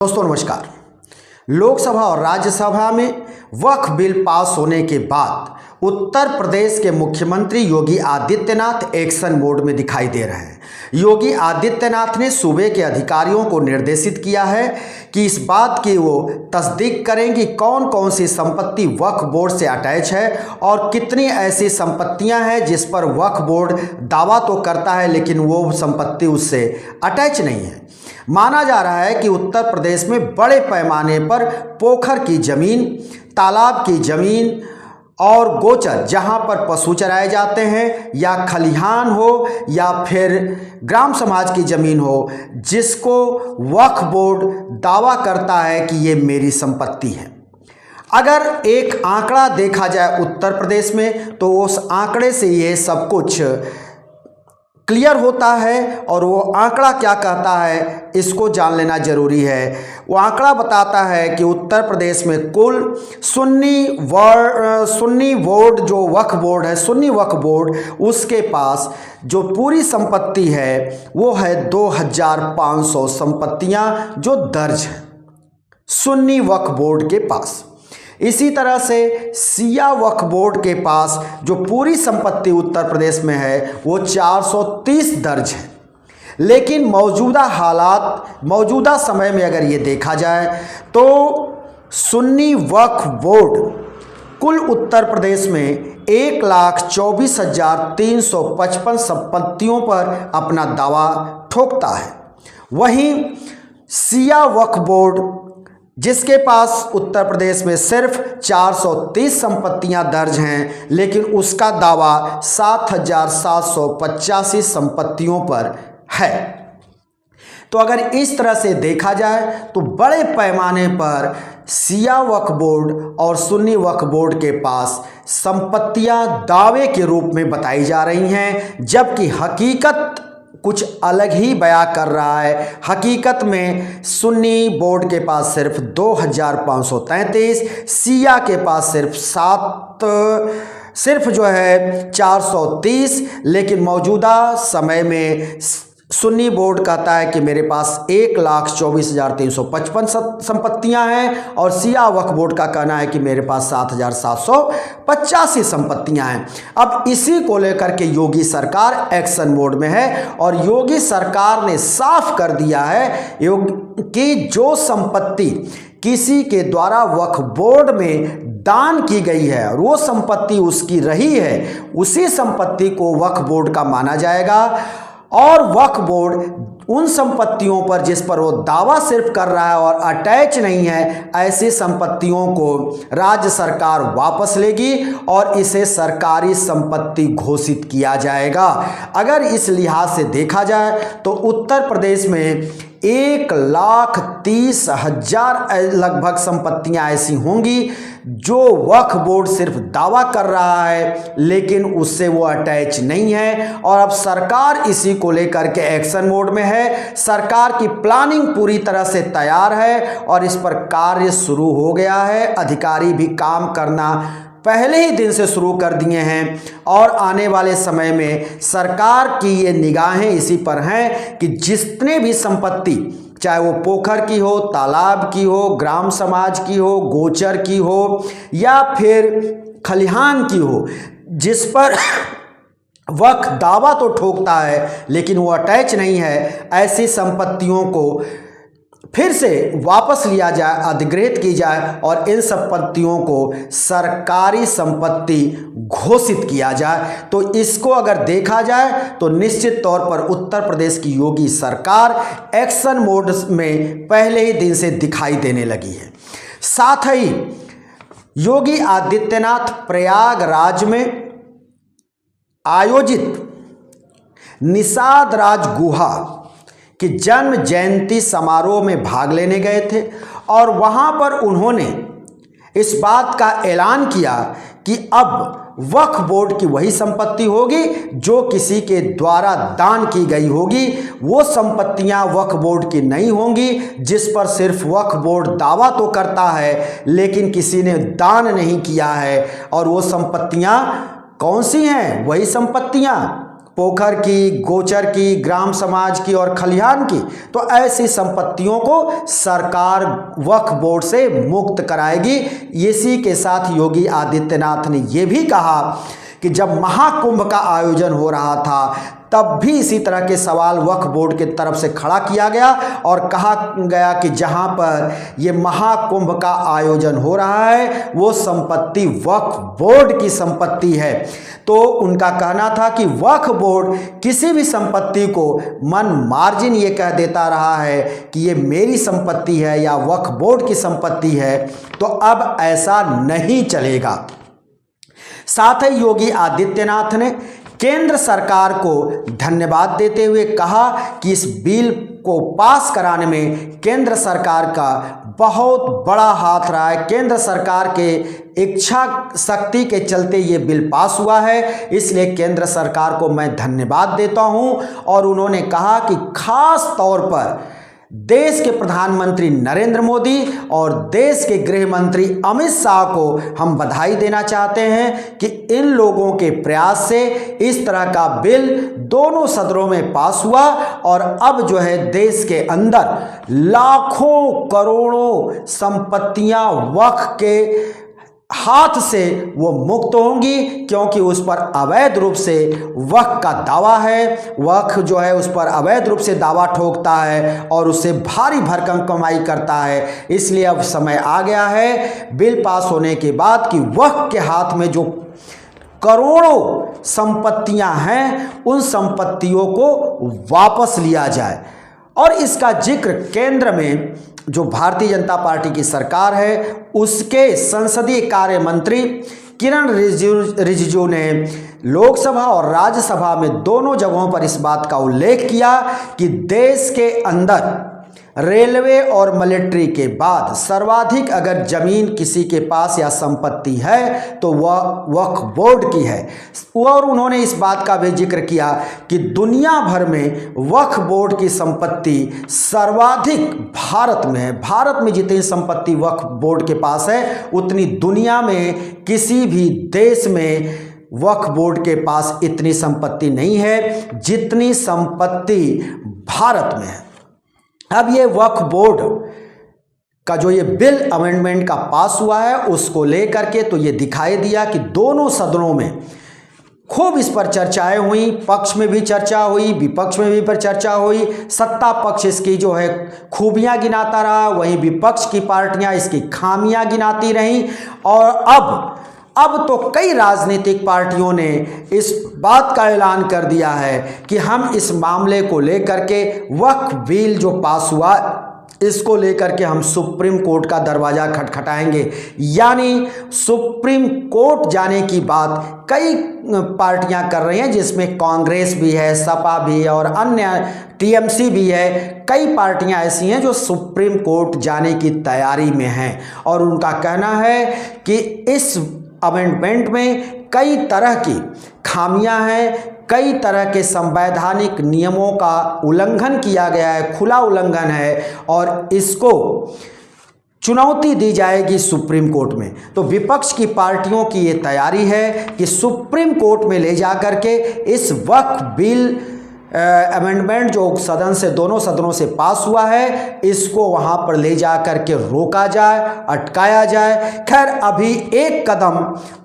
दोस्तों नमस्कार। लोकसभा और राज्यसभा में वक्फ बिल पास होने के बाद उत्तर प्रदेश के मुख्यमंत्री योगी आदित्यनाथ एक्शन मोड में दिखाई दे रहे हैं। योगी आदित्यनाथ ने सूबे के अधिकारियों को निर्देशित किया है कि इस बात की वो तस्दीक करें कि कौन कौन सी संपत्ति वक्फ बोर्ड से अटैच है और कितनी ऐसी संपत्तियां हैं जिस पर वक्फ बोर्ड दावा तो करता है लेकिन वो संपत्ति उससे अटैच नहीं है। माना जा रहा है कि उत्तर प्रदेश में बड़े पैमाने पर पोखर की ज़मीन, तालाब की ज़मीन और गोचर जहां पर पशु चराए जाते हैं या खलिहान हो या फिर ग्राम समाज की ज़मीन हो, जिसको वक्फ बोर्ड दावा करता है कि ये मेरी संपत्ति है। अगर एक आंकड़ा देखा जाए उत्तर प्रदेश में तो उस आंकड़े से ये सब कुछ क्लियर होता है और वो आंकड़ा क्या कहता है इसको जान लेना जरूरी है। वो आंकड़ा बताता है कि उत्तर प्रदेश में कुल सुन्नी बोर्ड जो वक्फ बोर्ड है, सुन्नी वक्फ बोर्ड, उसके पास जो पूरी संपत्ति है वो है 2500 संपत्तियां जो दर्ज हैं सुन्नी वक्फ बोर्ड के पास। इसी तरह से सिया वक्फ बोर्ड के पास जो पूरी संपत्ति उत्तर प्रदेश में है वो 430 दर्ज है। लेकिन मौजूदा समय में अगर ये देखा जाए तो सुन्नी वक्फ बोर्ड कुल उत्तर प्रदेश में 1,24,355 संपत्तियों पर अपना दावा ठोकता है। वहीं सिया वक्फ बोर्ड जिसके पास उत्तर प्रदेश में सिर्फ 430 संपत्तियां दर्ज हैं लेकिन उसका दावा 7,785 संपत्तियों पर है। तो अगर इस तरह से देखा जाए तो बड़े पैमाने पर सिया वक्फ बोर्ड और सुन्नी वक्फ बोर्ड के पास संपत्तियां दावे के रूप में बताई जा रही हैं, जबकि हकीकत कुछ अलग ही बयां कर रहा है। हकीकत में सुन्नी बोर्ड के पास सिर्फ 2533, सिया के पास सिर्फ 430, लेकिन मौजूदा समय में सुन्नी बोर्ड कहता है कि मेरे पास 1,24,355 संपत्तियां हैं और सिया वक्फ बोर्ड का कहना है कि मेरे पास 7,785 संपत्तियां हैं। अब इसी को लेकर के योगी सरकार एक्शन मोड में है और योगी सरकार ने साफ कर दिया है कि जो संपत्ति किसी के द्वारा वक्फ बोर्ड में दान की गई है और वो संपत्ति उसकी रही है, उसी संपत्ति को वक्फ बोर्ड का माना जाएगा और वक्फ बोर्ड उन संपत्तियों पर जिस पर वो दावा सिर्फ कर रहा है और अटैच नहीं है, ऐसी संपत्तियों को राज्य सरकार वापस लेगी और इसे सरकारी संपत्ति घोषित किया जाएगा। अगर इस लिहाज से देखा जाए तो उत्तर प्रदेश में 1,30,000 लगभग संपत्तियां ऐसी होंगी जो वक्फ बोर्ड सिर्फ दावा कर रहा है लेकिन उससे वो अटैच नहीं है। और अब सरकार इसी को लेकर के एक्शन मोड में है। सरकार की प्लानिंग पूरी तरह से तैयार है और इस पर कार्य शुरू हो गया है। अधिकारी भी काम करना पहले ही दिन से शुरू कर दिए हैं और आने वाले समय में सरकार की ये निगाहें इसी पर हैं कि जितने भी संपत्ति, चाहे वो पोखर की हो, तालाब की हो, ग्राम समाज की हो, गोचर की हो या फिर खलिहान की हो, जिस पर वक्फ दावा तो ठोकता है लेकिन वो अटैच नहीं है, ऐसी संपत्तियों को फिर से वापस लिया जाए, अधिग्रहित की जाए और इन संपत्तियों को सरकारी संपत्ति घोषित किया जाए। तो इसको अगर देखा जाए तो निश्चित तौर पर उत्तर प्रदेश की योगी सरकार एक्शन मोड में पहले ही दिन से दिखाई देने लगी है। साथ ही योगी आदित्यनाथ प्रयागराज में आयोजित निषाद राज गुहा कि जन्म जयंती समारोह में भाग लेने गए थे और वहां पर उन्होंने इस बात का ऐलान किया कि अब वक्फ बोर्ड की वही संपत्ति होगी जो किसी के द्वारा दान की गई होगी। वो संपत्तियां वक्फ बोर्ड की नहीं होंगी जिस पर सिर्फ वक्फ बोर्ड दावा तो करता है लेकिन किसी ने दान नहीं किया है। और वो संपत्तियां कौन सी हैं? वही संपत्तियां पोखर की, गोचर की, ग्राम समाज की और खलिहान की, तो ऐसी संपत्तियों को सरकार वक्फ बोर्ड से मुक्त कराएगी। इसी के साथ योगी आदित्यनाथ ने यह भी कहा कि जब महाकुंभ का आयोजन हो रहा था तब भी इसी तरह के सवाल वक्फ बोर्ड की तरफ से खड़ा किया गया और कहा गया कि जहां पर ये महाकुंभ का आयोजन हो रहा है वो संपत्ति वक्फ बोर्ड की संपत्ति है। तो उनका कहना था कि वक्फ बोर्ड किसी भी संपत्ति को मन मार्जिन ये कह देता रहा है कि ये मेरी संपत्ति है या वक्फ बोर्ड की संपत्ति है, तो अब ऐसा नहीं चलेगा। साथ ही योगी आदित्यनाथ ने केंद्र सरकार को धन्यवाद देते हुए कहा कि इस बिल को पास कराने में केंद्र सरकार का बहुत बड़ा हाथ रहा है। केंद्र सरकार के इच्छा शक्ति के चलते ये बिल पास हुआ है, इसलिए केंद्र सरकार को मैं धन्यवाद देता हूं। और उन्होंने कहा कि खास तौर पर देश के प्रधानमंत्री नरेंद्र मोदी और देश के गृह मंत्री अमित शाह को हम बधाई देना चाहते हैं कि इन लोगों के प्रयास से इस तरह का बिल दोनों सदनों में पास हुआ और अब जो है देश के अंदर लाखों करोड़ों संपत्तियां वक्फ के हाथ से वो मुक्त होंगी, क्योंकि उस पर अवैध रूप से वक्फ का दावा है। वक्फ जो है उस पर अवैध रूप से दावा ठोकता है और उससे भारी भरकम कमाई करता है। इसलिए अब समय आ गया है बिल पास होने के बाद कि वक्फ के हाथ में जो करोड़ों संपत्तियां हैं उन संपत्तियों को वापस लिया जाए। और इसका जिक्र केंद्र में जो भारतीय जनता पार्टी की सरकार है उसके संसदीय कार्य मंत्री किरण रिजिजू ने लोकसभा और राज्यसभा में दोनों जगहों पर इस बात का उल्लेख किया कि देश के अंदर रेलवे और मिलिट्री के बाद सर्वाधिक अगर जमीन किसी के पास या संपत्ति है तो वह वक्फ बोर्ड की है। और उन्होंने इस बात का भी जिक्र किया कि दुनिया भर में वक्फ बोर्ड की संपत्ति सर्वाधिक भारत में है। भारत में जितनी संपत्ति वक्फ बोर्ड के पास है उतनी दुनिया में किसी भी देश में वक्फ बोर्ड के पास इतनी संपत्ति नहीं है जितनी संपत्ति भारत में है। अब ये वक्फ बोर्ड का जो ये बिल अमेंडमेंट का पास हुआ है उसको लेकर के तो ये दिखाई दिया कि दोनों सदनों में खूब इस पर चर्चाएं हुई, पक्ष में भी चर्चा हुई, विपक्ष में भी पर चर्चा हुई। सत्ता पक्ष इसकी जो है खूबियां गिनाता रहा, वहीं विपक्ष की पार्टियां इसकी खामियां गिनाती रहीं। और अब तो कई राजनीतिक पार्टियों ने इस बात का ऐलान कर दिया है कि हम इस मामले को लेकर के वक्फ बिल जो पास हुआ इसको लेकर के हम सुप्रीम कोर्ट का दरवाज़ा खटखटाएंगे। यानी सुप्रीम कोर्ट जाने की बात कई पार्टियां कर रही हैं, जिसमें कांग्रेस भी है, सपा भी है और अन्य टीएमसी भी है। कई पार्टियां ऐसी हैं जो सुप्रीम कोर्ट जाने की तैयारी में हैं और उनका कहना है कि इस अमेंडमेंट में कई तरह की खामियां हैं, कई तरह के संवैधानिक नियमों का उल्लंघन किया गया है, खुला उल्लंघन है और इसको चुनौती दी जाएगी सुप्रीम कोर्ट में। तो विपक्ष की पार्टियों की ये तैयारी है कि सुप्रीम कोर्ट में ले जाकर के इस वक्फ बिल अमेंडमेंट जो सदन से दोनों सदनों से पास हुआ है इसको वहां पर ले जाकर के रोका जाए, अटकाया जाए। खैर अभी एक कदम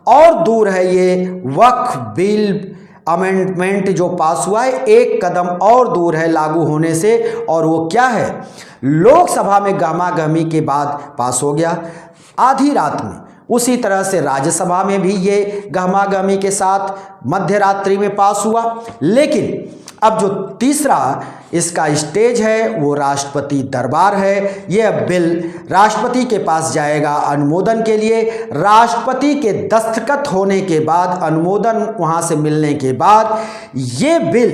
और दूर है ये वक्फ बिल अमेंडमेंट जो पास हुआ है, एक कदम और दूर है लागू होने से। और वो क्या है, लोकसभा में गहमागहमी के बाद पास हो गया आधी रात में, उसी तरह से राज्यसभा में भी ये गहमागहमी के साथ मध्य रात्रि में पास हुआ। लेकिन अब जो तीसरा इसका स्टेज है वो राष्ट्रपति दरबार है। यह बिल राष्ट्रपति के पास जाएगा अनुमोदन के लिए। राष्ट्रपति के दस्तखत होने के बाद, अनुमोदन वहां से मिलने के बाद ये बिल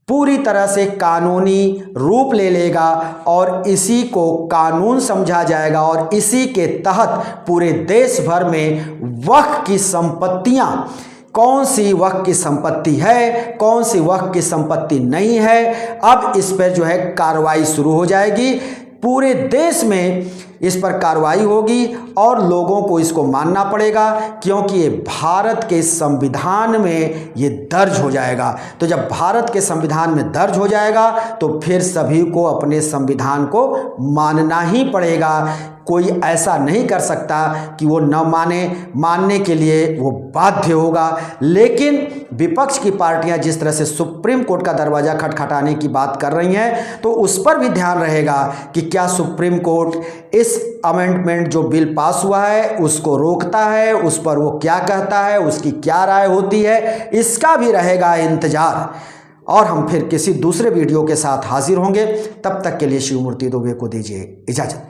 पूरी तरह से कानूनी रूप ले लेगा और इसी को कानून समझा जाएगा और इसी के तहत पूरे देश भर में वक्फ की संपत्तियां, कौन सी वक्फ की संपत्ति है, कौन सी वक्फ की संपत्ति नहीं है, अब इस पर जो है कार्रवाई शुरू हो जाएगी। पूरे देश में इस पर कार्रवाई होगी और लोगों को इसको मानना पड़ेगा, क्योंकि ये भारत के संविधान में ये दर्ज हो जाएगा। तो जब भारत के संविधान में दर्ज हो जाएगा तो फिर सभी को अपने संविधान को मानना ही पड़ेगा। कोई ऐसा नहीं कर सकता कि वो न माने, मानने के लिए वो बाध्य होगा। लेकिन विपक्ष की पार्टियां जिस तरह से सुप्रीम कोर्ट का दरवाज़ा खटखटाने की बात कर रही हैं, तो उस पर भी ध्यान रहेगा कि क्या सुप्रीम कोर्ट इस अमेंडमेंट जो बिल पास हुआ है उसको रोकता है, उस पर वो क्या कहता है, उसकी क्या राय होती है, इसका भी रहेगा इंतजार। और हम फिर किसी दूसरे वीडियो के साथ हाजिर होंगे। तब तक के लिए शिवमूर्ति दुबे को दीजिए इजाज़त।